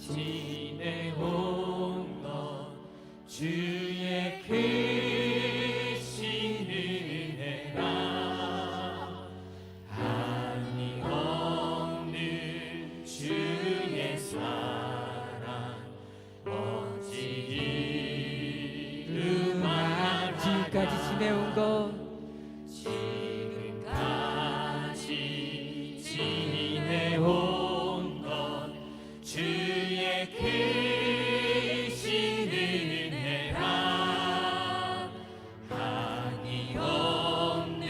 지내온 것 주의 크신 은혜라 한이 없는 주의 사랑 어찌 이루마라 지금까지 지내온 것 지금까지 지내온 것 주의 크신 은혜라 한이 없는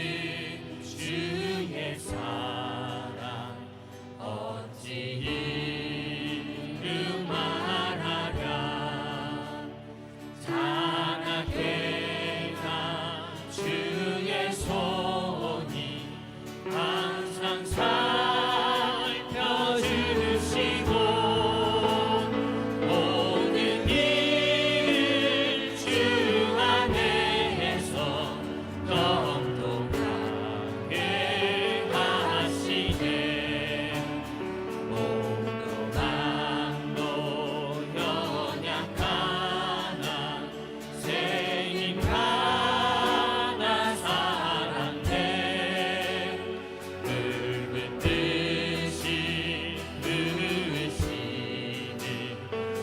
주의 사랑 어찌 이루마라 자나게나 주의 손이 항상 살펴주시고 모든 일 주 안에서 똑똑하게 하시네 몸도 마음도 연약하나 새 힘 하나 살았네 붉은 뜻이 누시는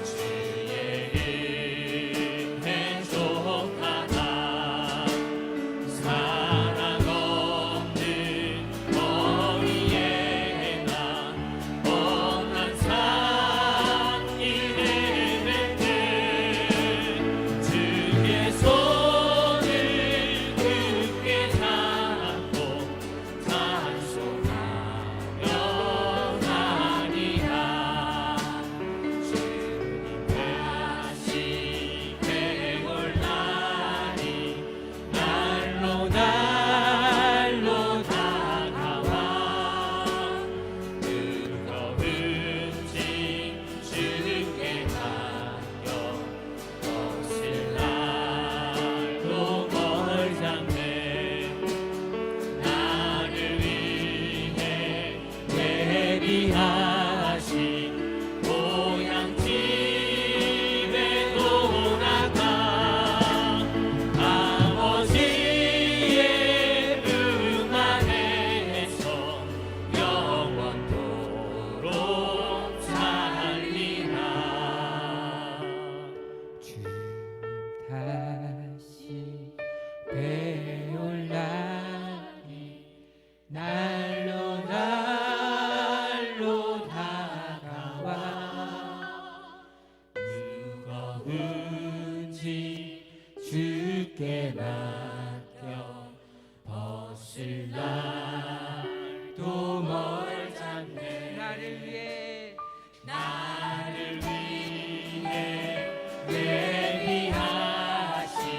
주의 은혜 족하다 사랑 없는 머리에나 뻔한 상이 헤매는 주의 손을 굳게 잡고 찬송하며 가리라 주님 다시 배울 날이 날로 날로 다가와 뜨거운 징 주께 맡겨 벗을 날도 멀잖네 나를 위해 예비하신 고향 집에 돌아가 아버지의 품 안에서 영원토록 살리라 주 다시 배울 날이 날로 날로 다가와 무거운지 주께 맡겨 벗을 날도 멀잖네 나를 위해 나를 위해 예비하신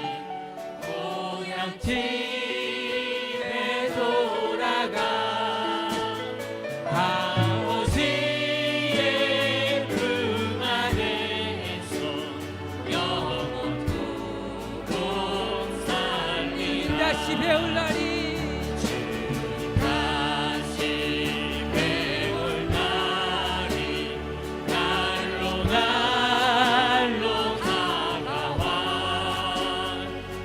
고향 집에 돌아가 아버지의 품 안에서 영원토록 살리라 다시 배울 날이 다시 배울 날이 날로 날로 다가와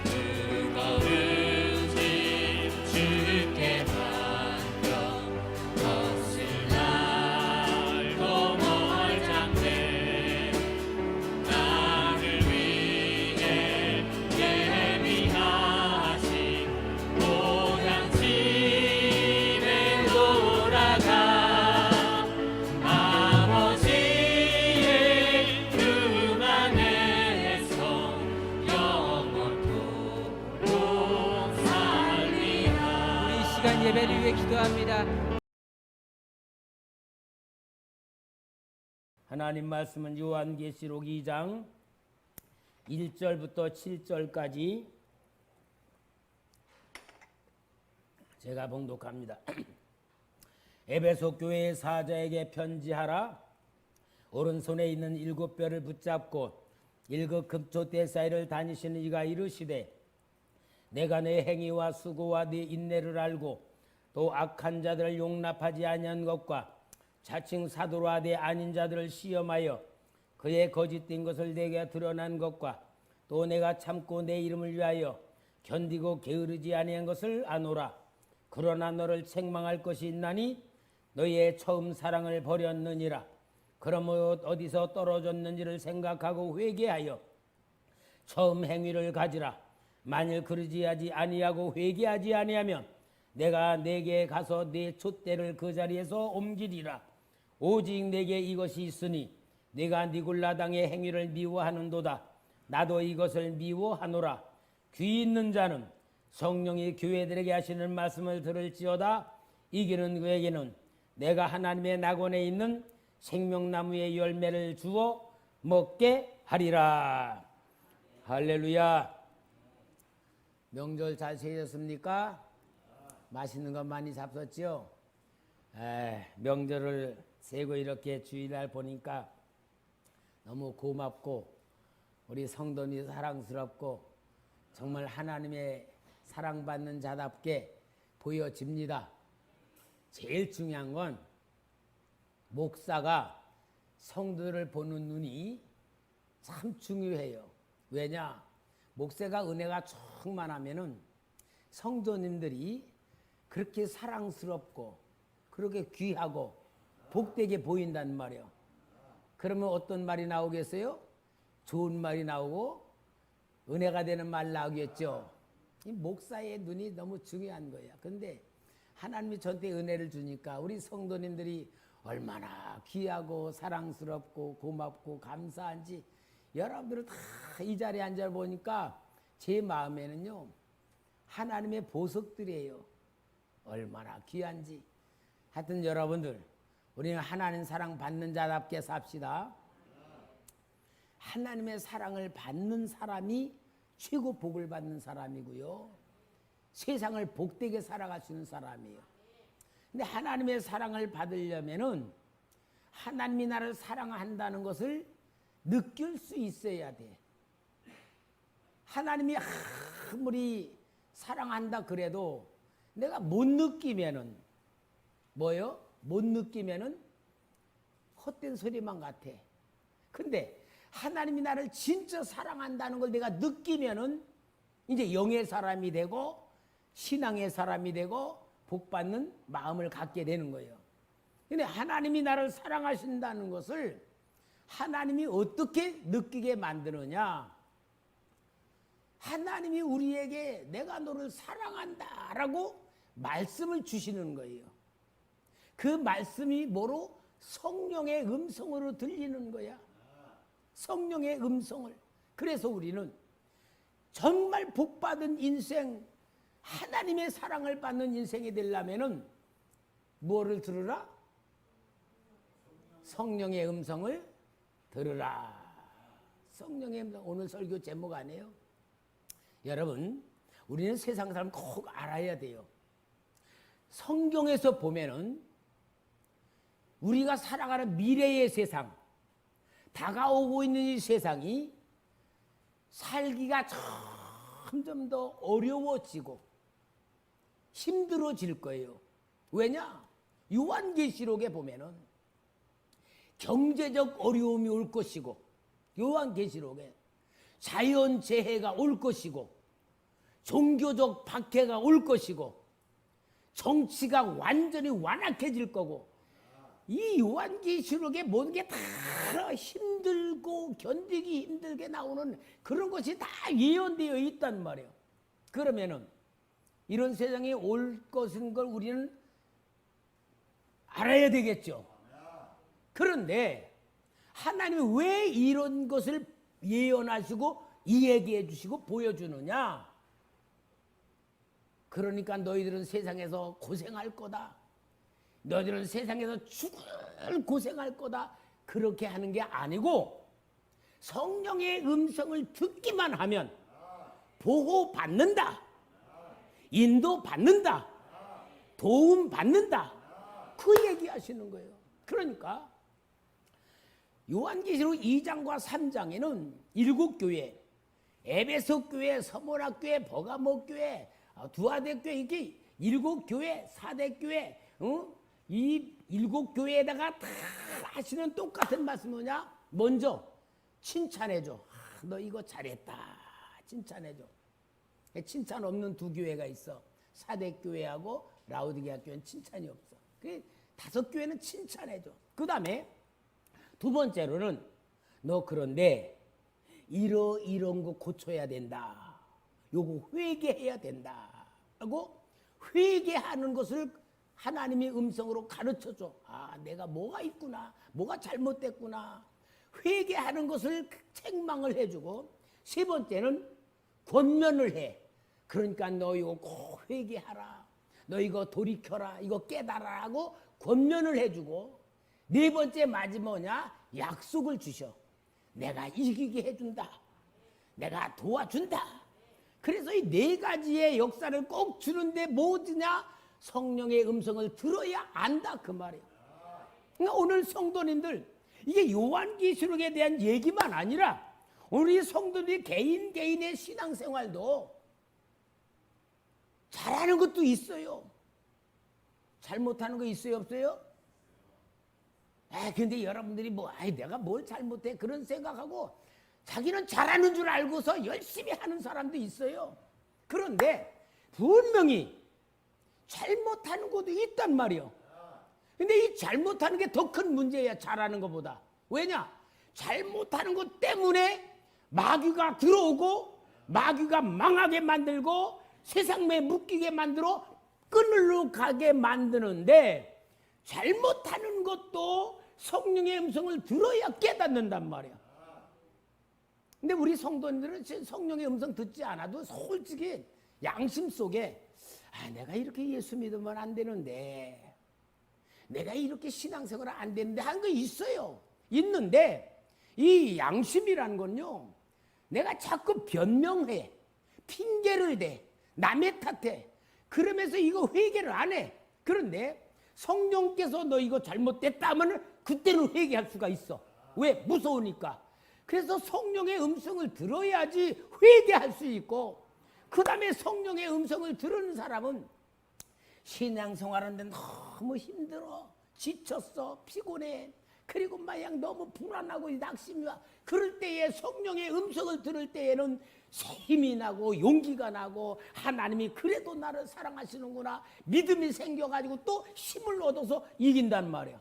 뜨거운 집 주께 맡겨 벗을 날도 멀잖네 나를 위해 예비하신 고향 집에 돌아가 아버지의 품 안에서 영원토록 살리라 우리 이 시간 예배를 위해 기도합니다. 하나님 말씀은 요한계시록 2장 1절부터 7절까지 제가 봉독합니다. 에베소 교회의 사자에게 편지하라. 오른손에 있는 7뼈를 붙잡고 7급조 사이를 다니시는 이가 이르시되 내가 내 행위와 수고와 네 인내를 알고 또 악한 자들을 용납하지 아니한 것과 자칭 사도라 내 아닌 자들을 시험하여 그의 거짓된 것을 내게 드러난 것과 또 내가 참고 내 이름을 위하여 견디고 게으르지 아니한 것을 아노라. 그러나 너를 책망할 것이 있나니 너희의 처음 사랑을 버렸느니라. 그러므로 어디서 떨어졌는지를 생각하고 회개하여 처음 행위를 가지라. 만일 그러지 아니하고 회개하지 아니하면 내가 내게 가서 내 촛대를 그 자리에서 옮기리라. 오직 내게 이것이 있으니 내가 니골라 당의 행위를 미워하는도다. 나도 이것을 미워하노라. 귀 있는 자는 성령이 교회들에게 하시는 말씀을 들을지어다. 이기는 그에게는 내가 하나님의 낙원에 있는 생명나무의 열매를 주어 먹게 하리라. 할렐루야. 명절 잘 세셨습니까? 맛있는 거 많이 잡섰지요? 명절을 세고 이렇게 주일날 보니까 너무 고맙고 우리 성도님이 사랑스럽고 정말 하나님의 사랑받는 자답게 보여집니다. 제일 중요한 건 목사가 성도를 보는 눈이 참 중요해요. 왜냐? 목사가 은혜가 충만하면은 성도님들이 그렇게 사랑스럽고 그렇게 귀하고 복되게 보인단 말이에요. 그러면 어떤 말이 나오겠어요? 좋은 말이 나오고 은혜가 되는 말 나오겠죠. 이 목사의 눈이 너무 중요한 거야. 근데 하나님이 저한테 은혜를 주니까 우리 성도님들이 얼마나 귀하고 사랑스럽고 고맙고 감사한지 여러분들은 다 이 자리에 앉아 보니까 제 마음에는요 하나님의 보석들이에요. 얼마나 귀한지. 하여튼 여러분들 우리는 하나님 사랑 받는 자답게 삽시다. 하나님의 사랑을 받는 사람이 최고 복을 받는 사람이고요. 세상을 복되게 살아갈 수 있는 사람이에요. 근데 하나님의 사랑을 받으려면은 하나님이 나를 사랑한다는 것을 느낄 수 있어야 돼. 하나님이 아무리 사랑한다 그래도 내가 못 느끼면은 뭐요? 못 느끼면은 헛된 소리만 같아. 근데 하나님이 나를 진짜 사랑한다는 걸 내가 느끼면은 이제 영의 사람이 되고 신앙의 사람이 되고 복받는 마음을 갖게 되는 거예요. 근데 하나님이 나를 사랑하신다는 것을 하나님이 어떻게 느끼게 만드느냐? 하나님이 우리에게 내가 너를 사랑한다라고 말씀을 주시는 거예요. 그 말씀이 뭐로? 성령의 음성으로 들리는 거야. 성령의 음성을. 그래서 우리는 정말 복받은 인생, 하나님의 사랑을 받는 인생이 되려면은 뭐를 들으라? 성령의 음성을 들으라. 성령의 음성. 오늘 설교 제목 아니에요? 여러분, 우리는 세상 사람 꼭 알아야 돼요. 성경에서 보면은 우리가 살아가는 미래의 세상, 다가오고 있는 이 세상이 살기가 점점 더 어려워지고 힘들어질 거예요. 왜냐? 요한계시록에 보면은 경제적 어려움이 올 것이고, 요한계시록에 자연재해가 올 것이고, 종교적 박해가 올 것이고, 정치가 완전히 완악해질 거고, 이 요한계시록에 모든 게 다 힘들고 견디기 힘들게 나오는 그런 것이 다 예언되어 있단 말이에요. 그러면은 이런 세상에 올 것인 걸 우리는 알아야 되겠죠. 그런데 하나님이 왜 이런 것을 예언하시고 이야기해 주시고 보여주느냐? 그러니까 너희들은 세상에서 고생할 거다. 너희들은 세상에서 죽을 고생할 거다. 그렇게 하는 게 아니고 성령의 음성을 듣기만 하면 보호받는다. 인도받는다. 도움받는다. 그 얘기하시는 거예요. 그러니까 요한계시록 2장과 3장에는 7교회, 에베소 교회, 서모나 교회, 버가모 교회, 두아데 교회, 이렇게 7교회, 4대 교회, 이 7교회에다가 다 하시는 똑같은 말씀 뭐냐? 먼저 칭찬해줘. 너 이거 잘했다. 칭찬해줘. 칭찬 없는 두 교회가 있어. 사대교회하고 라우디게아 교회는 칭찬이 없어. 그 5교회는 칭찬해줘. 그 다음에 두 번째로는 너 그런데 이런 거 고쳐야 된다. 요거 회개해야 된다. 하고 회개하는 것을 하나님의 음성으로 가르쳐줘. 아, 내가 뭐가 있구나. 뭐가 잘못됐구나. 회개하는 것을 책망을 해주고, 세 번째는 권면을 해. 그러니까 너 이거 꼭 회개하라. 너 이거 돌이켜라. 이거 깨달아 하고 권면을 해주고, 네 번째 마지막 뭐냐? 약속을 주셔. 내가 이기게 해준다. 내가 도와준다. 그래서 이 4가지의 역사를 꼭 주는데 뭐지냐? 성령의 음성을 들어야 안다 그 말이에요. 그러니까 오늘 성도님들 이게 요한계시록에 대한 얘기만 아니라 우리 성도들이 개인의 신앙생활도 잘하는 것도 있어요. 잘못하는 거 있어요 없어요? 근데 여러분들이 내가 뭘 잘못해 그런 생각하고 자기는 잘하는 줄 알고서 열심히 하는 사람도 있어요. 그런데 분명히 잘못하는 것도 있단 말이에요. 근데 이 잘못하는 게 더 큰 문제야, 잘하는 것보다. 왜냐? 잘못하는 것 때문에 마귀가 들어오고 마귀가 망하게 만들고 세상에 묶이게 만들어 끈으로 가게 만드는데, 잘못하는 것도 성령의 음성을 들어야 깨닫는단 말이야. 근데 우리 성도님들은 성령의 음성 듣지 않아도 솔직히 양심 속에 내가 이렇게 예수 믿으면 안 되는데, 내가 이렇게 신앙생활 안 되는데 하는 거 있어요. 있는데 이 양심이라는 건요, 내가 자꾸 변명해, 핑계를 대, 남의 탓해. 그러면서 이거 회개를 안 해. 그런데 성령께서 너 이거 잘못됐다 하면 그때는 회개할 수가 있어. 왜? 무서우니까. 그래서 성령의 음성을 들어야지 회개할 수 있고, 그 다음에 성령의 음성을 들은 사람은 신앙생활하는데 너무 힘들어, 지쳤어, 피곤해, 그리고 마냥 너무 불안하고 낙심이 와. 그럴 때에 성령의 음성을 들을 때에는 힘이 나고 용기가 나고, 하나님이 그래도 나를 사랑하시는구나, 믿음이 생겨가지고 또 힘을 얻어서 이긴단 말이야.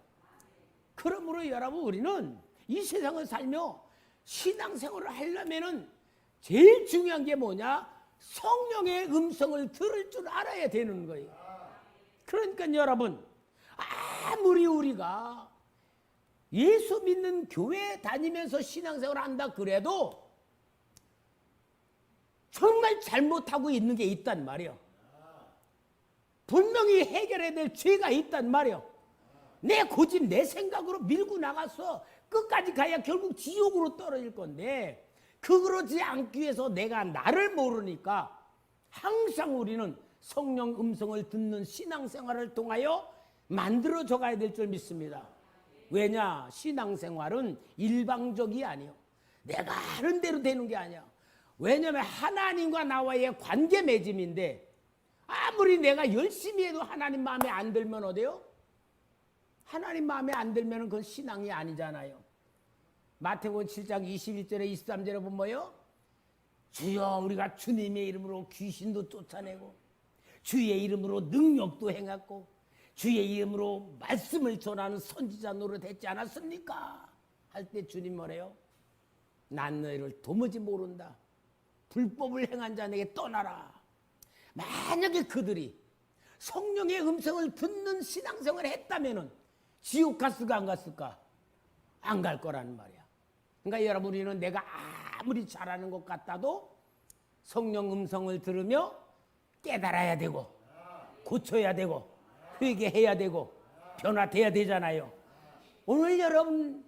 그러므로 여러분, 우리는 이 세상을 살며 신앙생활을 하려면은 제일 중요한 게 뭐냐? 성령의 음성을 들을 줄 알아야 되는 거예요. 그러니까 여러분, 아무리 우리가 예수 믿는 교회 다니면서 신앙생활을 한다 그래도 정말 잘못하고 있는 게 있단 말이에요. 분명히 해결해야 될 죄가 있단 말이에요. 내 고집, 내 생각으로 밀고 나가서 끝까지 가야 결국 지옥으로 떨어질 건데, 그러지 않기 위해서 내가 나를 모르니까 항상 우리는 성령 음성을 듣는 신앙생활을 통하여 만들어져 가야 될 줄 믿습니다. 왜냐? 신앙생활은 일방적이 아니에요. 내가 하는 대로 되는 게 아니야. 왜냐하면 하나님과 나와의 관계 맺음인데, 아무리 내가 열심히 해도 하나님 마음에 안 들면 어때요? 하나님 마음에 안 들면 그건 신앙이 아니잖아요. 마태복음 7장 21절에 23절에 보면 뭐예요? 주여, 우리가 주님의 이름으로 귀신도 쫓아내고 주의 이름으로 능력도 행했고 주의 이름으로 말씀을 전하는 선지자 노릇했지 않았습니까? 할 때 주님 뭐래요? 난 너희를 도무지 모른다. 불법을 행한 자에게 떠나라. 만약에 그들이 성령의 음성을 듣는 신앙생활을 했다면은 지옥 갔을까 안 갔을까? 안 갈 거라는 말이야. 그러니까 여러분, 우리는 내가 아무리 잘하는 것 같아도 성령 음성을 들으며 깨달아야 되고 고쳐야 되고 회개해야 되고 변화돼야 되잖아요. 오늘 여러분,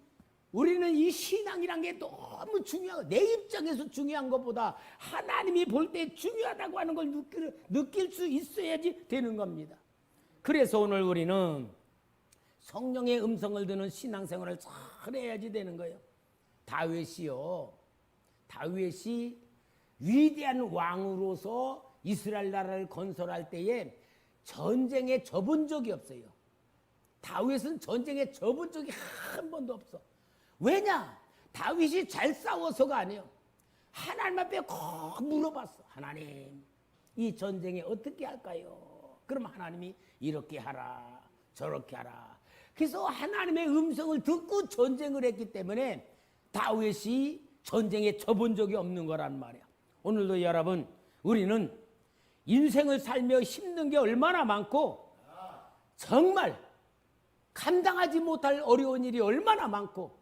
우리는 이 신앙이란 게 너무 중요하고, 내 입장에서 중요한 것보다 하나님이 볼 때 중요하다고 하는 걸 느낄 수 있어야지 되는 겁니다. 그래서 오늘 우리는 성령의 음성을 듣는 신앙생활을 잘 해야지 되는 거예요. 다윗이 위대한 왕으로서 이스라엘 나라를 건설할 때에 전쟁에 져본 적이 없어요. 다윗은 전쟁에 접은 적이 한 번도 없어. 왜냐? 다윗이 잘 싸워서가 아니에요. 하나님 앞에 꼭 물어봤어. 하나님, 이 전쟁에 어떻게 할까요? 그럼 하나님이 이렇게 하라, 저렇게 하라. 그래서 하나님의 음성을 듣고 전쟁을 했기 때문에 다윗이 전쟁에 접은 적이 없는 거란 말이야. 오늘도 여러분, 우리는 인생을 살며 힘든 게 얼마나 많고 정말 감당하지 못할 어려운 일이 얼마나 많고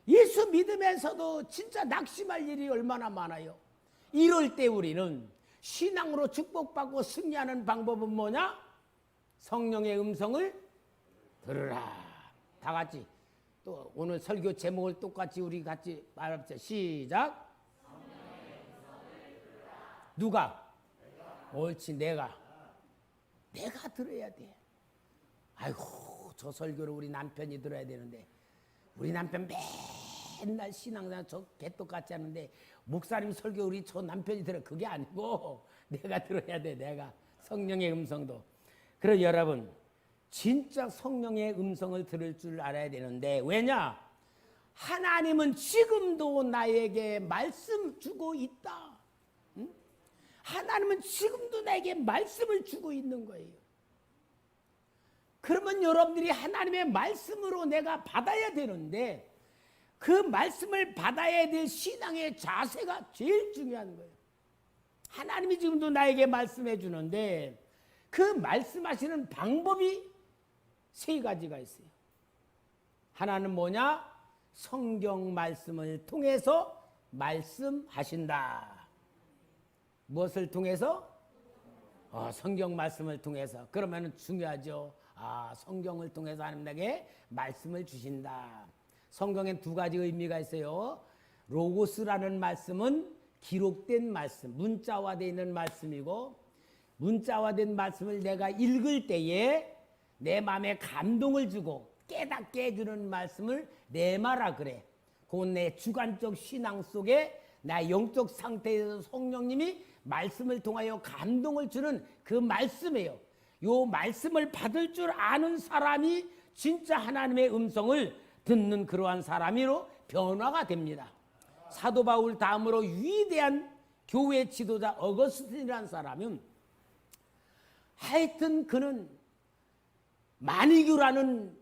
예수 믿으면서도 진짜 낙심할 일이 얼마나 많아요. 이럴 때 우리는 신앙으로 축복받고 승리하는 방법은 뭐냐? 성령의 음성을 들으라. 다 같이 또 오늘 설교 제목을 똑같이 우리 같이 말합시다. 시작. 누가? 옳지, 내가 들어야 돼. 아이고, 저 설교를 우리 남편이 들어야 되는데 우리 남편 맨날 신앙생활 저 개똑같이 하는데 목사님 설교 우리 저 남편이 들어. 그게 아니고 내가 들어야 돼. 내가 성령의 음성도. 그래서 여러분 진짜 성령의 음성을 들을 줄 알아야 되는데 왜냐? 하나님은 지금도 나에게 말씀 주고 있다. 응? 하나님은 지금도 나에게 말씀을 주고 있는 거예요. 그러면 여러분들이 하나님의 말씀으로 내가 받아야 되는데 그 말씀을 받아야 될 신앙의 자세가 제일 중요한 거예요. 하나님이 지금도 나에게 말씀해 주는데 그 말씀하시는 방법이 세 가지가 있어요. 하나는 뭐냐? 성경 말씀을 통해서 말씀하신다. 무엇을 통해서? 성경 말씀을 통해서. 그러면 중요하죠. 성경을 통해서 하나님에게 말씀을 주신다. 성경엔 두 가지 의미가 있어요. 로고스라는 말씀은 기록된 말씀, 문자화되어 있는 말씀이고 문자화된 말씀을 내가 읽을 때에 내 마음에 감동을 주고 깨닫게 해주는 말씀을 레마라 그래. 그건 내 주관적 신앙 속에 나 영적 상태에서 성령님이 말씀을 통하여 감동을 주는 그 말씀이에요. 요 말씀을 받을 줄 아는 사람이 진짜 하나님의 음성을 듣는 그러한 사람으로 변화가 됩니다. 사도 바울 다음으로 위대한 교회 지도자 어거스틴이라는 사람은 하여튼 그는 마니교라는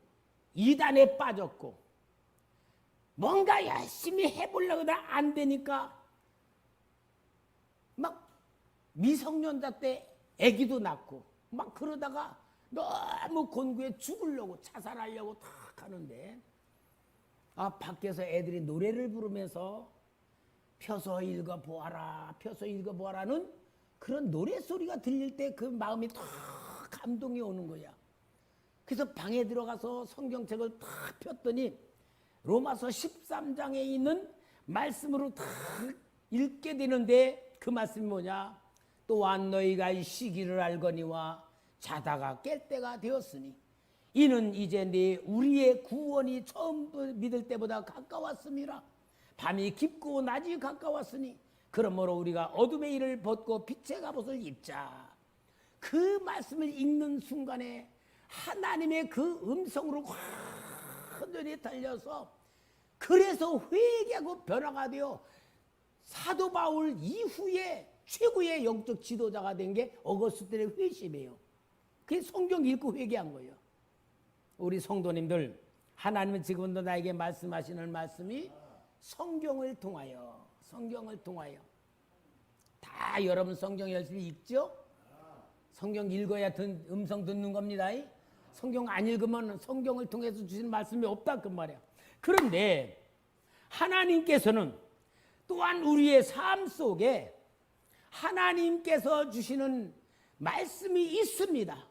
이단에 빠졌고 뭔가 열심히 해보려고 하다 안 되니까 막 미성년자 때 아기도 낳고 막 그러다가 너무 곤고해 죽으려고 자살하려고 탁 하는데 밖에서 애들이 노래를 부르면서 펴서 읽어보아라 펴서 읽어보아라는 그런 노래소리가 들릴 때 그 마음이 탁 감동이 오는 거야. 그래서 방에 들어가서 성경책을 탁 폈더니 로마서 13장에 있는 말씀으로 탁 읽게 되는데 그 말씀이 뭐냐? 또한 너희가 이 시기를 알거니와 자다가 깰 때가 되었으니 이는 이제 우리의 구원이 처음 믿을 때보다 가까웠음이라. 밤이 깊고 낮이 가까웠으니 그러므로 우리가 어둠의 일을 벗고 빛의 갑옷을 입자. 그 말씀을 읽는 순간에 하나님의 그 음성으로 완전히 달려서 그래서 회개하고 변화가 되어 사도 바울 이후에 최고의 영적 지도자가 된 게 어거스틴의 회심이에요. 그게 성경 읽고 회개한 거예요. 우리 성도님들, 하나님은 지금도 나에게 말씀하시는 말씀이 성경을 통하여 다 여러분 성경 열심히 읽죠? 성경 읽어야 음성 듣는 겁니다. 성경 안 읽으면 성경을 통해서 주신 말씀이 없다 그 말이야. 그런데 하나님께서는 또한 우리의 삶 속에 하나님께서 주시는 말씀이 있습니다.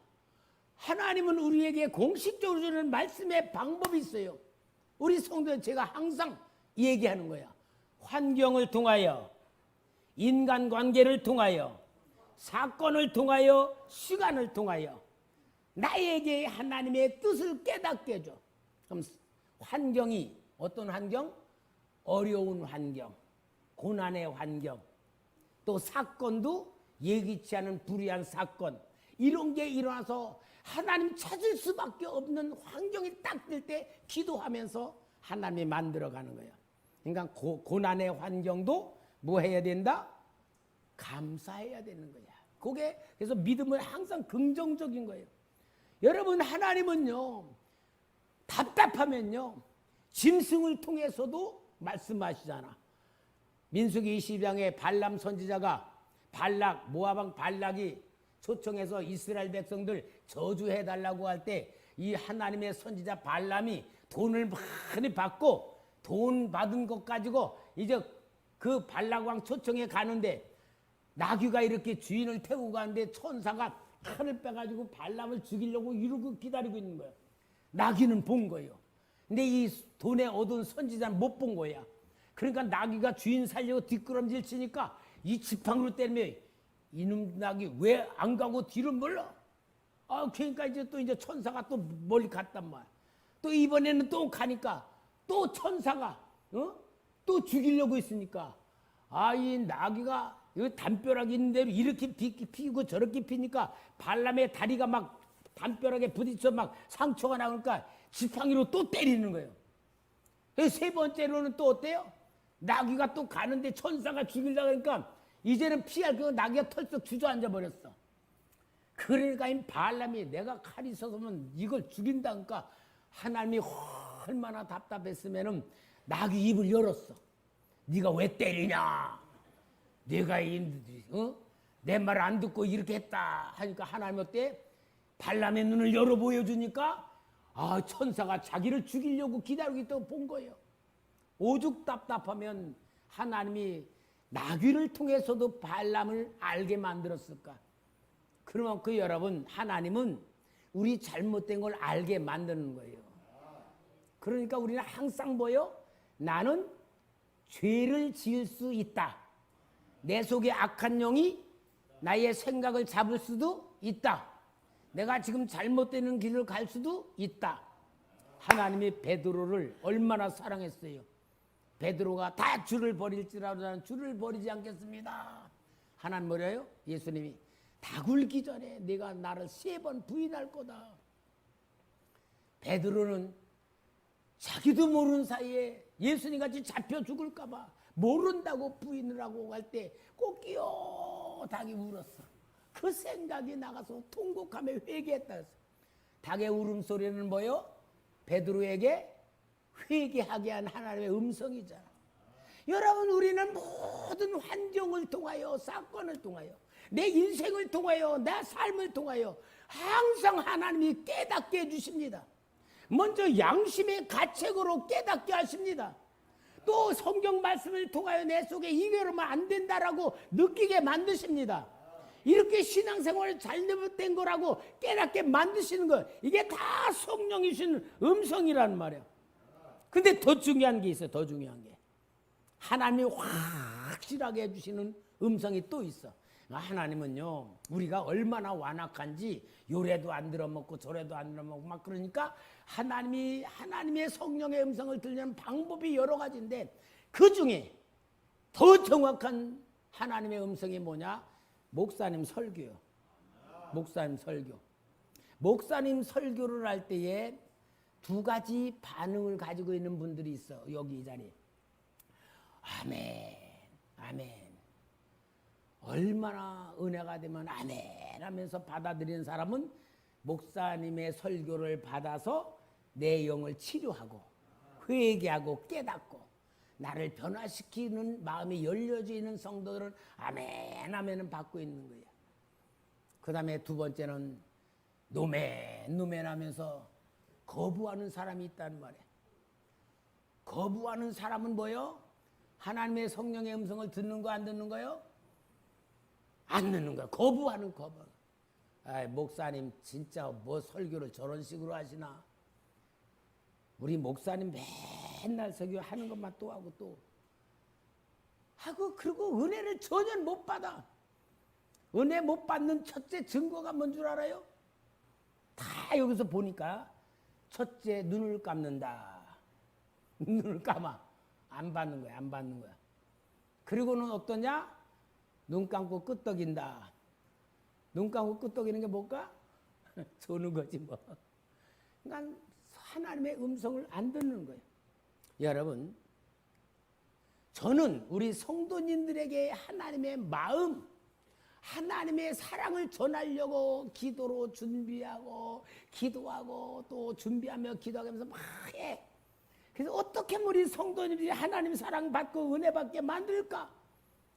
하나님은 우리에게 공식적으로 주는 말씀의 방법이 있어요. 우리 성도는 제가 항상 얘기하는 거야. 환경을 통하여, 인간관계를 통하여, 사건을 통하여, 시간을 통하여 나에게 하나님의 뜻을 깨닫게 해줘. 그럼 환경이 어떤 환경? 어려운 환경, 고난의 환경, 또 사건도 예기치 않은 불의한 사건, 이런 게 일어나서 하나님 찾을 수밖에 없는 환경이 딱 될 때 기도하면서 하나님이 만들어가는 거예요. 그러니까 고난의 환경도 뭐 해야 된다? 감사해야 되는 거야. 그게 그래서 믿음은 항상 긍정적인 거예요. 여러분, 하나님은요, 답답하면요, 짐승을 통해서도 말씀하시잖아. 민수기 22장에 발람 선지자가 모압 발락이 초청해서 이스라엘 백성들 저주해달라고 할 때 이 하나님의 선지자 발람이 돈을 많이 받고 돈 받은 것 가지고 이제 그 발락 왕 초청에 가는데 나귀가 이렇게 주인을 태우고 가는데 천사가 칼을 빼가지고 발람을 죽이려고 이러고 기다리고 있는 거예요. 나귀는 본 거예요. 근데 이 돈에 얻은 선지자는 못 본 거야. 그러니까 나귀가 주인 살려고 뒷걸음질 치니까 이 지팡이로 때리면 이놈 나귀 왜 안 가고 뒤로 몰라? 그러니까 이제 또 이제 천사가 또 멀리 갔단 말이야. 또 이번에는 또 가니까 또 천사가 또 죽이려고 했으니까 이 나귀가 이 담벼락이 있는 대로 이렇게 피고 저렇게 피니까 발람의 다리가 막 담벼락에 부딪혀 막 상처가 나오니까 지팡이로 또 때리는 거예요. 세 번째로는 또 어때요? 나귀가 또 가는데 천사가 죽이려고 하니까 이제는 피할 거 나귀가 털썩 주저앉아 버렸어. 그러니까 이 발람이 내가 칼이 있어서면 이걸 죽인다니까 하나님이 얼마나 답답했으면은 나귀 입을 열었어. 네가 왜 때리냐? 네가 내 말 안 듣고 이렇게 했다 하니까 하나님 어때? 발람의 눈을 열어 보여주니까 천사가 자기를 죽이려고 기다리고 있다고 본 거예요. 오죽 답답하면 하나님이 나귀를 통해서도 발람을 알게 만들었을까? 그러면 여러분, 하나님은 우리 잘못된 걸 알게 만드는 거예요. 그러니까 우리는 항상 뭐요? 나는 죄를 지을 수 있다. 내 속에 악한 영이 나의 생각을 잡을 수도 있다. 내가 지금 잘못되는 길을 갈 수도 있다. 하나님이 베드로를 얼마나 사랑했어요. 베드로가 다 주를 버릴지라도 나는 주를 버리지 않겠습니다. 하나님 뭐래요? 예수님이 다 굴기 전에 네가 나를 3번 부인할 거다. 베드로는 자기도 모르는 사이에 예수님같이 잡혀 죽을까 봐 모른다고 부인을 하고 갈 때 꼭 끼어닭이 울었어. 그 생각이 나가서 통곡하며 회개했다. 닭의 울음소리는 뭐요? 베드로에게 회개하게 한 하나님의 음성이잖아. 여러분, 우리는 모든 환경을 통하여, 사건을 통하여, 내 인생을 통하여, 내 삶을 통하여 항상 하나님이 깨닫게 해주십니다. 먼저 양심의 가책으로 깨닫게 하십니다. 또 성경 말씀을 통하여 내 속에 이거로만 안 된다라고 느끼게 만드십니다. 이렇게 신앙생활을 잘못된 거라고 깨닫게 만드시는 거, 이게 다 성령이 주신 음성이라는 말이야. 근데 더 중요한 게 있어요. 더 중요한 게 하나님이 확실하게 해주시는 음성이 또 있어. 하나님은요, 우리가 얼마나 완악한지 요래도 안 들어먹고 저래도 안 들어먹고 막 그러니까 하나님의 성령의 음성을 들려는 방법이 여러 가지인데 그 중에 더 정확한 하나님의 음성이 뭐냐? 목사님 설교요. 목사님 설교. 목사님 설교를 할 때에 2가지 반응을 가지고 있는 분들이 있어. 여기 이 자리에. 아멘, 아멘. 얼마나 은혜가 되면 아멘 하면서 받아들이는 사람은 목사님의 설교를 받아서 내 영을 치료하고 회개하고 깨닫고 나를 변화시키는 마음이 열려져 있는 성도들은 아멘 아멘은 받고 있는 거예요. 그 다음에 2번째는 노멘 하면서 거부하는 사람이 있다는 말이에요. 거부하는 사람은 뭐요? 하나님의 성령의 음성을 듣는 거 안 듣는 거요? 안 듣는 거야. 거부. 목사님 진짜 뭐 설교를 저런 식으로 하시나? 우리 목사님 맨날 설교하는 것만 또 하고 또 하고 그리고 은혜를 전혀 못 받아. 은혜 못 받는 첫째 증거가 뭔 줄 알아요? 다 여기서 보니까 첫째 눈을 감는다. 눈을 감아. 안 받는 거야. 그리고는 어떠냐? 눈 감고 끄떡인다. 눈 감고 끄떡이는 게 뭘까? 조는 거지 뭐. 그러니까 하나님의 음성을 안 듣는 거예요. 여러분, 저는 우리 성도님들에게 하나님의 마음, 하나님의 사랑을 전하려고 기도로 준비하고 기도하고 또 준비하며 기도하면서 막 해. 그래서 어떻게 하면 우리 성도님들이 하나님 사랑 받고 은혜 받게 만들까?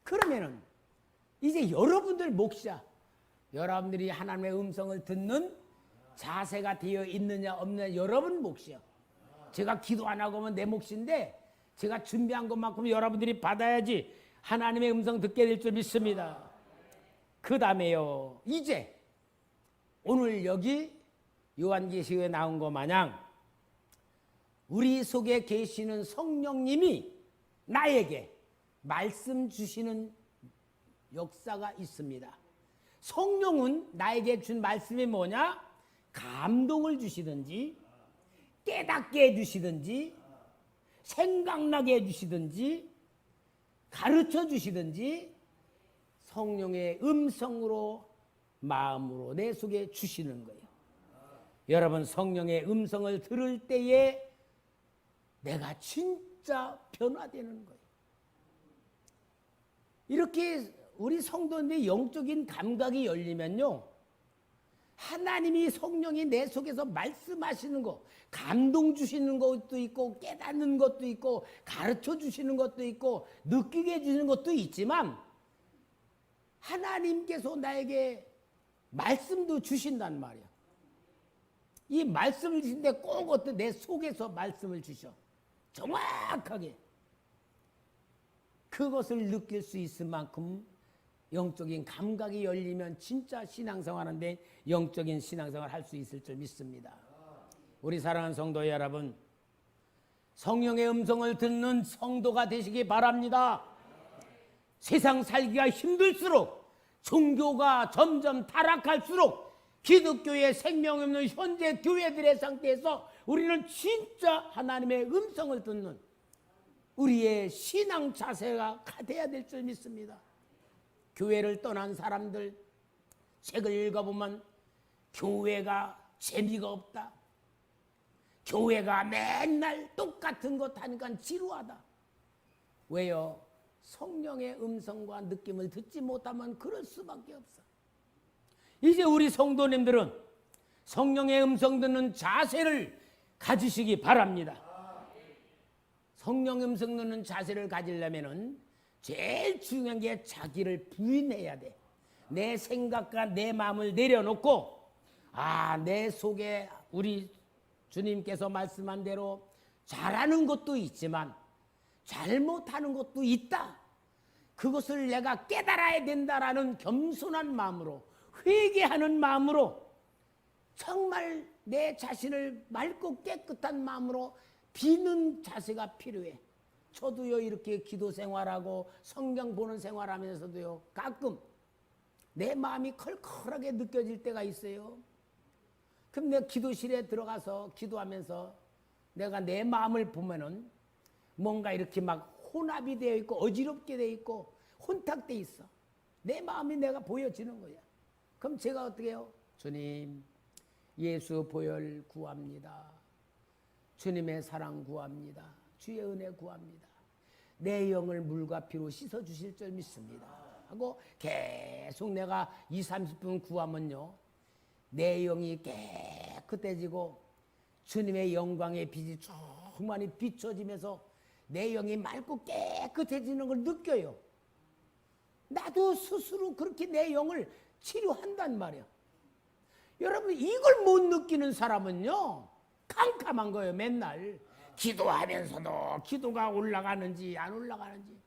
그러면은 이제 여러분들 몫이야. 여러분들이 하나님의 음성을 듣는 자세가 되어 있느냐 없느냐 여러분 몫이야. 제가 기도 안 하고 하면 내 몫인데 제가 준비한 것만큼 여러분들이 받아야지 하나님의 음성 듣게 될 줄 믿습니다. 그 다음에요, 이제 오늘 여기 요한계시록에 나온 것 마냥 우리 속에 계시는 성령님이 나에게 말씀 주시는 역사가 있습니다. 성령은 나에게 준 말씀이 뭐냐? 감동을 주시든지 깨닫게 해주시든지 생각나게 해주시든지 가르쳐 주시든지 성령의 음성으로 마음으로 내 속에 주시는 거예요. 여러분, 성령의 음성을 들을 때에 내가 진짜 변화되는 거예요. 이렇게 우리 성도님의 영적인 감각이 열리면요, 하나님이 성령이 내 속에서 말씀하시는 거, 감동 주시는 것도 있고 깨닫는 것도 있고 가르쳐 주시는 것도 있고 느끼게 해주시는 것도 있지만 하나님께서 나에게 말씀도 주신단 말이야. 이 말씀을 주신데 꼭 어떤 내 속에서 말씀을 주셔. 정확하게. 그것을 느낄 수 있을 만큼 영적인 감각이 열리면 진짜 신앙생활하는데 영적인 신앙생활을 할 수 있을 줄 믿습니다. 우리 사랑하는 성도 여러분, 성령의 음성을 듣는 성도가 되시기 바랍니다. 세상 살기가 힘들수록, 종교가 점점 타락할수록 기독교의 생명 없는 현재 교회들의 상태에서 우리는 진짜 하나님의 음성을 듣는 우리의 신앙 자세가 돼야 될 줄 믿습니다. 교회를 떠난 사람들 책을 읽어보면 교회가 재미가 없다. 교회가 맨날 똑같은 것 하니까 지루하다. 왜요? 성령의 음성과 느낌을 듣지 못하면 그럴 수밖에 없어. 이제 우리 성도님들은 성령의 음성 듣는 자세를 가지시기 바랍니다. 성령 음성 듣는 자세를 가지려면은 제일 중요한 게 자기를 부인해야 돼. 내 생각과 내 마음을 내려놓고, 내 속에 우리 주님께서 말씀한 대로 잘하는 것도 있지만 잘못하는 것도 있다. 그것을 내가 깨달아야 된다라는 겸손한 마음으로, 회개하는 마음으로, 정말 내 자신을 맑고 깨끗한 마음으로 비는 자세가 필요해. 저도요, 이렇게 기도 생활하고 성경 보는 생활하면서도요, 가끔 내 마음이 컬컬하게 느껴질 때가 있어요. 그럼 내가 기도실에 들어가서 기도하면서 내가 내 마음을 보면은 뭔가 이렇게 막 혼합이 되어 있고 어지럽게 되어 있고 혼탁되어 있어. 내 마음이 내가 보여지는 거야. 그럼 제가 어떻게 해요? 주님, 예수 보혈 구합니다. 주님의 사랑 구합니다. 주의 은혜 구합니다. 내 영을 물과 피로 씻어 주실 줄 믿습니다. 하고 계속 내가 20-30분 구하면요, 내 영이 깨끗해지고 주님의 영광의 빛이 충만히 비춰지면서 내 영이 맑고 깨끗해지는 걸 느껴요. 나도 스스로 그렇게 내 영을 치료한단 말이야. 여러분, 이걸 못 느끼는 사람은요, 캄캄한 거예요. 맨날 기도하면서도 기도가 올라가는지 안 올라가는지,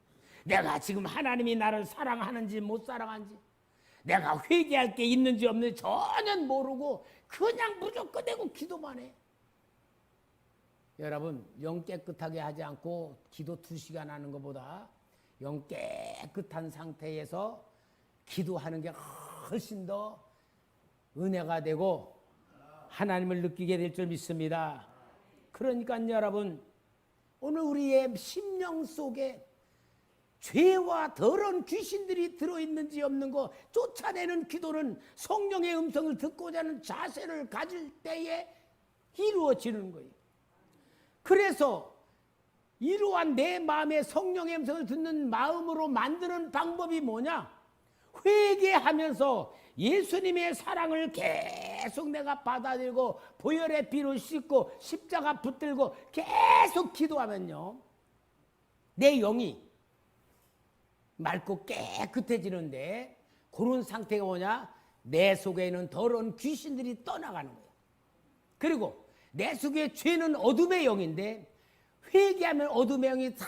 내가 지금 하나님이 나를 사랑하는지 못 사랑하는지, 내가 회개할 게 있는지 없는지 전혀 모르고 그냥 무조건 내고 기도만 해. 여러분, 영 깨끗하게 하지 않고 기도 2시간 하는 것보다 영 깨끗한 상태에서 기도하는 게 훨씬 더 은혜가 되고 하나님을 느끼게 될 줄 믿습니다. 그러니까 여러분, 오늘 우리의 심령 속에 죄와 더러운 귀신들이 들어있는지 없는 거 쫓아내는 기도는 성령의 음성을 듣고자 하는 자세를 가질 때에 이루어지는 거예요. 그래서 이러한 내 마음에 성령의 음성을 듣는 마음으로 만드는 방법이 뭐냐? 회개하면서 예수님의 사랑을 계속 내가 받아들이고 보혈의 피로 씻고 십자가 붙들고 계속 기도하면요, 내 영이 맑고 깨끗해지는데, 그런 상태가 뭐냐? 내 속에 있는 더러운 귀신들이 떠나가는 거예요. 그리고 내 속에 죄는 어둠의 영인데 회개하면 어둠의 영이 다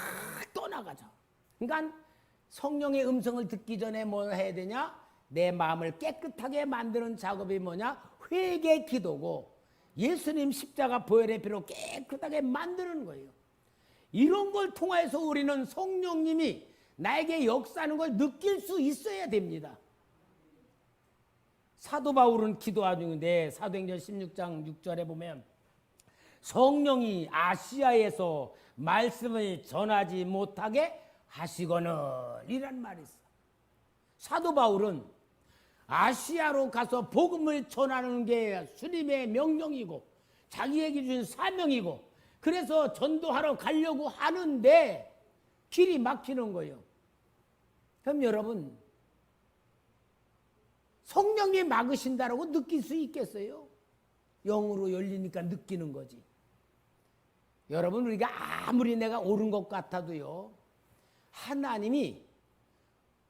떠나가죠. 그러니까 성령의 음성을 듣기 전에 뭐 해야 되냐? 내 마음을 깨끗하게 만드는 작업이 뭐냐? 회개 기도고 예수님 십자가 보혈의 피로 깨끗하게 만드는 거예요. 이런 걸 통해서 우리는 성령님이 나에게 역사하는 걸 느낄 수 있어야 됩니다. 사도 바울은 기도하는 중인데 사도행전 16장 6절에 보면 성령이 아시아에서 말씀을 전하지 못하게 하시거늘 이란 말이 있어. 사도 바울은 아시아로 가서 복음을 전하는 게 주님의 명령이고 자기에게 주신 사명이고, 그래서 전도하러 가려고 하는데 길이 막히는 거예요. 그럼 여러분, 성령이 막으신다라고 느낄 수 있겠어요? 영으로 열리니까 느끼는 거지. 여러분, 우리가 아무리 내가 옳은 것 같아도요, 하나님이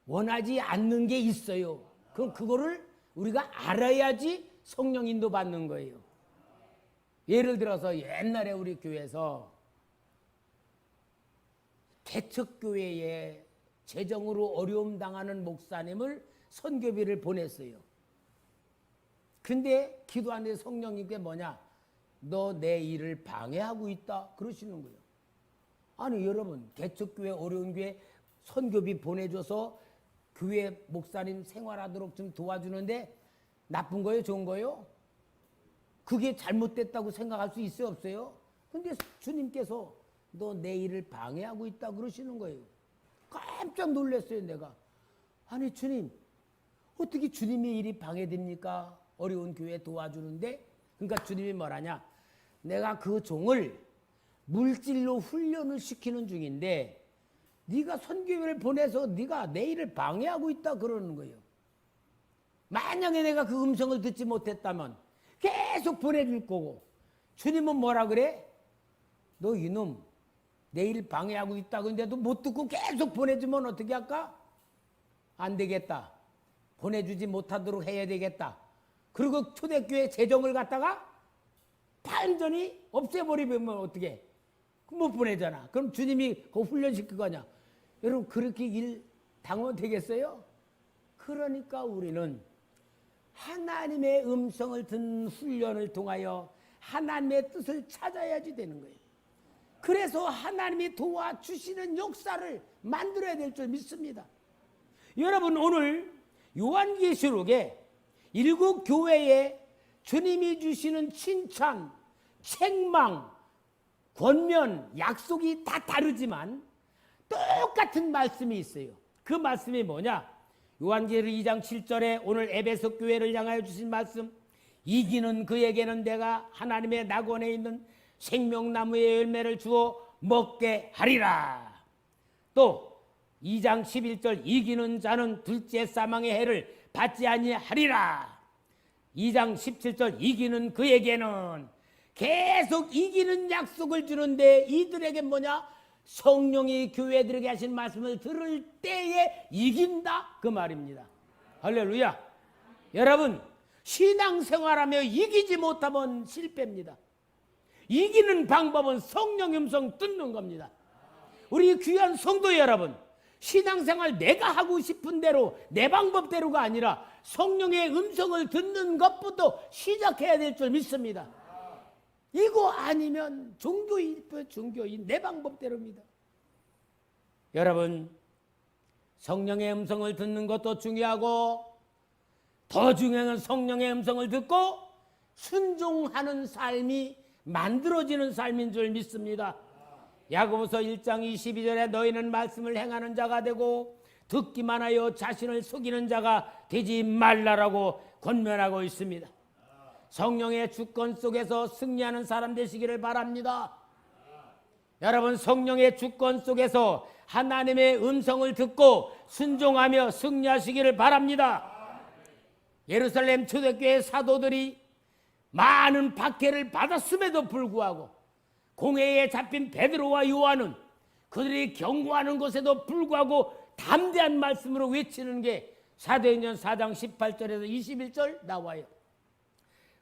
원하지 않는 게 있어요. 그럼 그거를 우리가 알아야지 성령 인도 받는 거예요. 예를 들어서 옛날에 우리 교회에서 개척교회에 재정으로 어려움 당하는 목사님을 선교비를 보냈어요. 근데 기도하는데 성령님께 뭐냐? 너 내 일을 방해하고 있다 그러시는 거예요. 아니 여러분, 개척교회 어려운 교회 선교비 보내줘서 교회 목사님 생활하도록 좀 도와주는데 나쁜 거예요? 좋은 거예요? 그게 잘못됐다고 생각할 수 있어요? 없어요? 근데 주님께서 너 내 일을 방해하고 있다 그러시는 거예요. 깜짝 놀랐어요 내가. 아니 주님, 어떻게 주님의 일이 방해됩니까? 어려운 교회 도와주는데. 그러니까 주님이 뭐라냐? 내가 그 종을 물질로 훈련을 시키는 중인데 네가 선교회를 보내서 네가 내 일을 방해하고 있다 그러는 거예요. 만약에 내가 그 음성을 듣지 못했다면 계속 보내줄 거고, 주님은 뭐라 그래? 너 이놈 내 일 방해하고 있다 그런데도 못 듣고 계속 보내주면 어떻게 할까? 안 되겠다. 보내주지 못하도록 해야 되겠다. 그리고 초대교회 재정을 갖다가 완전히 없애버리면 어떻게? 못 보내잖아. 그럼 주님이 그 훈련시킬 거냐? 여러분, 그렇게 일 당하면 되겠어요? 그러니까 우리는 하나님의 음성을 듣는 훈련을 통하여 하나님의 뜻을 찾아야지 되는 거예요. 그래서 하나님이 도와주시는 역사를 만들어야 될 줄 믿습니다. 여러분, 오늘 요한계시록에 7 교회에 주님이 주시는 칭찬, 책망, 권면, 약속이 다 다르지만 똑같은 말씀이 있어요. 그 말씀이 뭐냐? 요한계시록 2장 7절에 오늘 에베소 교회를 향하여 주신 말씀, 이기는 그에게는 내가 하나님의 낙원에 있는 생명나무의 열매를 주어 먹게 하리라. 또 2장 11절, 이기는 자는 둘째 사망의 해를 받지 아니하리라. 2장 17절, 이기는 그에게는, 계속 이기는 약속을 주는데 이들에게 뭐냐? 성령이 교회들에게 하신 말씀을 들을 때에 이긴다 그 말입니다. 할렐루야. 여러분, 신앙생활하며 이기지 못하면 실패입니다. 이기는 방법은 성령 음성 듣는 겁니다. 우리 귀한 성도 여러분, 신앙생활 내가 하고 싶은 대로 내 방법대로가 아니라 성령의 음성을 듣는 것부터 시작해야 될 줄 믿습니다. 이거 아니면 종교인 내 방법대로입니다. 여러분, 성령의 음성을 듣는 것도 중요하고 더 중요한 건 성령의 음성을 듣고 순종하는 삶이 만들어지는 삶인 줄 믿습니다. 야고보서 1장 22절에 너희는 말씀을 행하는 자가 되고 듣기만 하여 자신을 속이는 자가 되지 말라라고 권면하고 있습니다. 성령의 주권 속에서 승리하는 사람 되시기를 바랍니다. 여러분, 성령의 주권 속에서 하나님의 음성을 듣고 순종하며 승리하시기를 바랍니다. 예루살렘 초대교회 사도들이 많은 박해를 받았음에도 불구하고 공회에 잡힌 베드로와 요한은 그들이 경고하는 것에도 불구하고 담대한 말씀으로 외치는 게 사도행전 4장 18절에서 21절 나와요.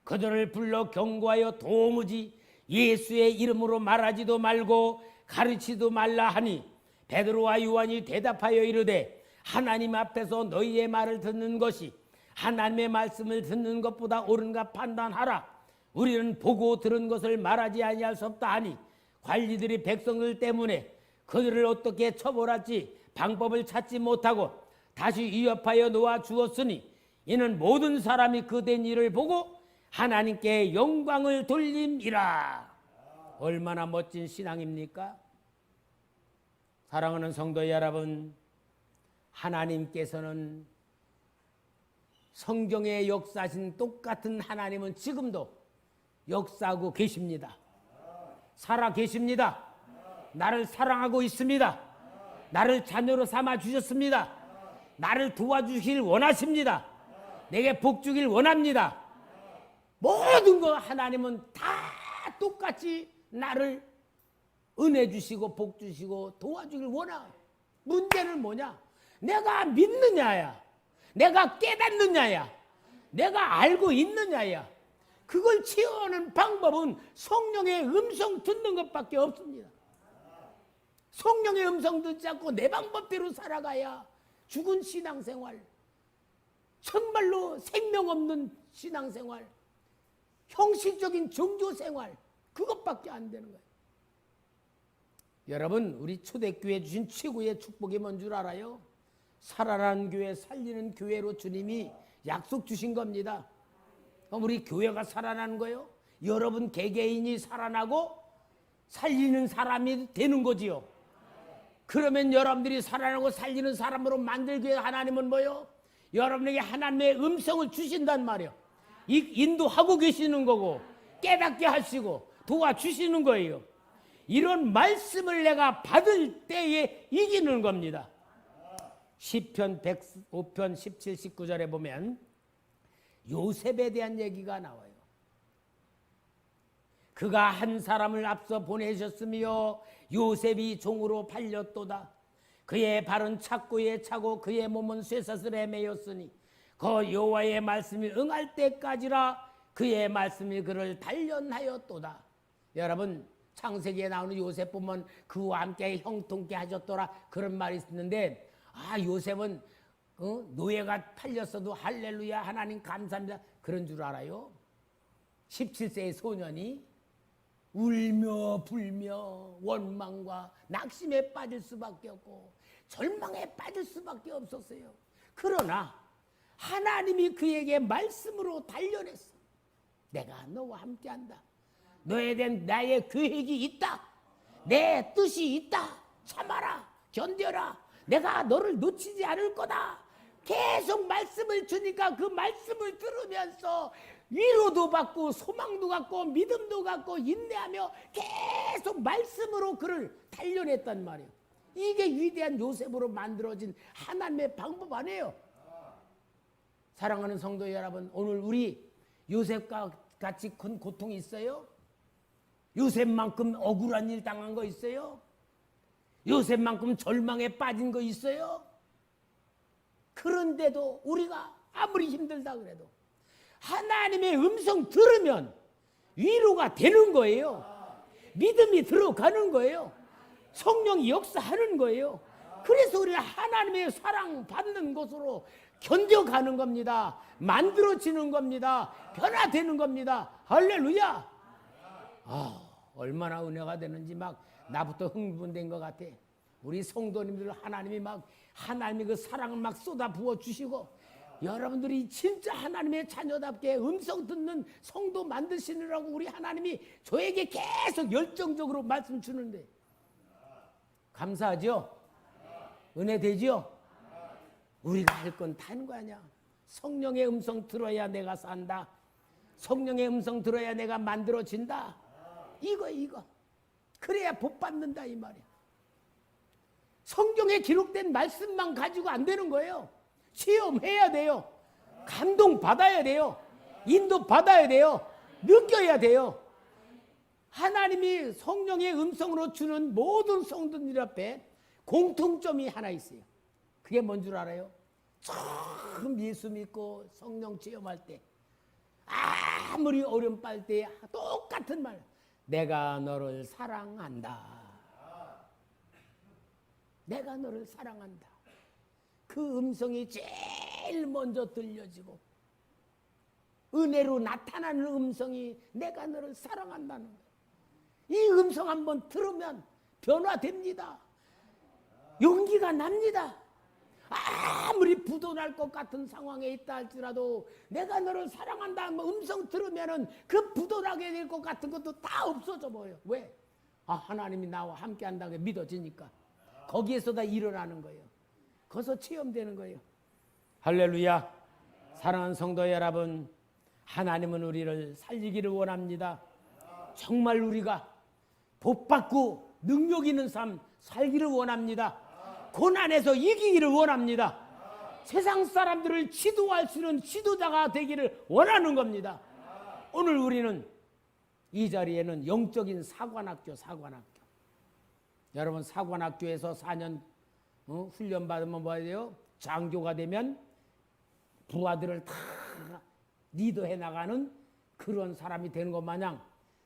그들을 불러 경고하여 도무지 예수의 이름으로 말하지도 말고 가르치도 말라 하니 베드로와 요한이 대답하여 이르되 하나님 앞에서 너희의 말을 듣는 것이 하나님의 말씀을 듣는 것보다 옳은가 판단하라. 우리는 보고 들은 것을 말하지 아니할 수 없다 하니 관리들이 백성들 때문에 그들을 어떻게 처벌할지 방법을 찾지 못하고 다시 위협하여 놓아 주었으니 이는 모든 사람이 그된 일을 보고 하나님께 영광을 돌림이라. 얼마나 멋진 신앙입니까? 사랑하는 성도 여러분, 하나님께서는 성경에 역사하신 똑같은 하나님은 지금도 역사하고 계십니다. 살아 계십니다. 나를 사랑하고 있습니다. 나를 자녀로 삼아 주셨습니다. 나를 도와주길 원하십니다. 내게 복 주길 원합니다. 모든 거 하나님은 다 똑같이 나를 은혜 주시고 복 주시고 도와주길 원하. 문제는 뭐냐? 내가 믿느냐야, 내가 깨닫느냐야, 내가 알고 있느냐야. 그걸 채워하는 방법은 성령의 음성 듣는 것밖에 없습니다. 성령의 음성 듣지 않고 내 방법대로 살아가야 죽은 신앙생활, 정말로 생명 없는 신앙생활, 형식적인 종교생활, 그것밖에 안 되는 거예요. 여러분, 우리 초대교회 주신 최고의 축복이 뭔 줄 알아요? 살아나는 교회, 살리는 교회로 주님이 약속 주신 겁니다. 그럼 우리 교회가 살아나는 거예요? 여러분 개개인이 살아나고 살리는 사람이 되는 거지요. 그러면 여러분들이 살아나고 살리는 사람으로 만들기 위해 하나님은 뭐요? 여러분에게 하나님의 음성을 주신단 말이에요. 인도하고 계시는 거고 깨닫게 하시고 도와주시는 거예요. 이런 말씀을 내가 받을 때에 이기는 겁니다. 시편 105편 17, 19절에 보면 요셉에 대한 얘기가 나와요. 그가 한 사람을 앞서 보내셨으며 요셉이 종으로 팔렸도다. 그의 발은 착고에 차고 그의 몸은 쇠사슬에 매였으니 그 여호와의 말씀이 응할 때까지라 그의 말씀이 그를 단련하였도다. 여러분, 창세기에 나오는 요셉 보면 그와 함께 형통케 하셨더라 그런 말이 있는데, 요셉은 노예가 팔렸어도 할렐루야 하나님 감사합니다 그런 줄 알아요? 17세의 소년이 울며 불며 원망과 낙심에 빠질 수밖에 없고 절망에 빠질 수밖에 없었어요. 그러나 하나님이 그에게 말씀으로 단련했어. 내가 너와 함께한다. 너에 대한 나의 계획이 있다. 내 뜻이 있다. 참아라. 견뎌라. 내가 너를 놓치지 않을 거다. 계속 말씀을 주니까 그 말씀을 들으면서 위로도 받고 소망도 갖고 믿음도 갖고 인내하며 계속 말씀으로 그를 단련했단 말이에요. 이게 위대한 요셉으로 만들어진 하나님의 방법 아니에요. 사랑하는 성도 여러분, 오늘 우리 요셉과 같이 큰 고통이 있어요? 요셉만큼 억울한 일 당한 거 있어요? 요셉만큼 절망에 빠진 거 있어요? 그런데도 우리가 아무리 힘들다 그래도 하나님의 음성 들으면 위로가 되는 거예요. 믿음이 들어가는 거예요. 성령이 역사하는 거예요. 그래서 우리가 하나님의 사랑 받는 것으로 견뎌가는 겁니다. 만들어지는 겁니다. 변화되는 겁니다. 할렐루야. 얼마나 은혜가 되는지 막 나부터 흥분된 것 같아. 우리 성도님들 하나님이 그 사랑을 막 쏟아 부어 주시고 여러분들이 진짜 하나님의 자녀답게 음성 듣는 성도 만드시느라고 우리 하나님이 저에게 계속 열정적으로 말씀 주는데 감사하죠? 은혜 되죠? 우리가 할 건 다 하는 거 아니야. 성령의 음성 들어야 내가 산다. 성령의 음성 들어야 내가 만들어진다. 이거. 그래야 복 받는다 이 말이야. 성경에 기록된 말씀만 가지고 안 되는 거예요. 체험해야 돼요. 감동 받아야 돼요. 인도 받아야 돼요. 느껴야 돼요. 하나님이 성령의 음성으로 주는 모든 성도들 앞에 공통점이 하나 있어요. 그게 뭔 줄 알아요? 처음 예수 믿고 성령 체험할 때 아무리 어려움 빨 때 똑같은 말. 내가 너를 사랑한다. 내가 너를 사랑한다. 그 음성이 제일 먼저 들려지고 은혜로 나타나는 음성이 내가 너를 사랑한다는 거예요. 이 음성 한번 들으면 변화됩니다. 용기가 납니다. 아무리 부도날 것 같은 상황에 있다 할지라도 내가 너를 사랑한다 하면 음성 들으면은 그 부도나게 될 것 같은 것도 다 없어져 보여요. 왜? 하나님이 나와 함께 한다고 믿어지니까. 거기에서 다 일어나는 거예요. 거기서 체험되는 거예요. 할렐루야. 사랑하는 성도 여러분, 하나님은 우리를 살리기를 원합니다. 정말 우리가 복받고 능력 있는 삶 살기를 원합니다. 고난에서 이기기를 원합니다. 세상 사람들을 지도할 수 있는 지도자가 되기를 원하는 겁니다. 오늘 우리는 이 자리에는 영적인 사관학교. 여러분 사관학교에서 4년 훈련 받으면 뭐 해야 돼요? 장교가 되면 부하들을 다 리더해 나가는 그런 사람이 되는 것 마냥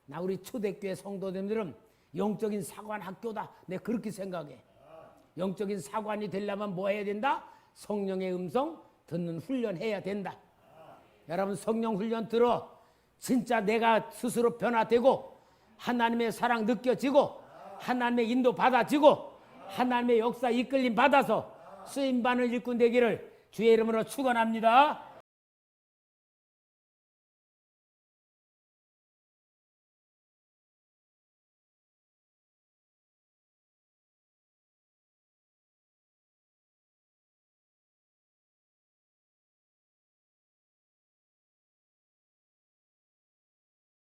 나 우리 초대교회 성도님들은 영적인 사관학교다. 내가 그렇게 생각해. 영적인 사관이 되려면 뭐 해야 된다? 성령의 음성 듣는 훈련해야 된다. 여러분 성령 훈련 들어 진짜 내가 스스로 변화되고 하나님의 사랑 느껴지고 하나님의 인도 받아지고 하나님의 역사 이끌림 받아서 쓰임받는 일꾼 되기를 주의 이름으로 축원합니다.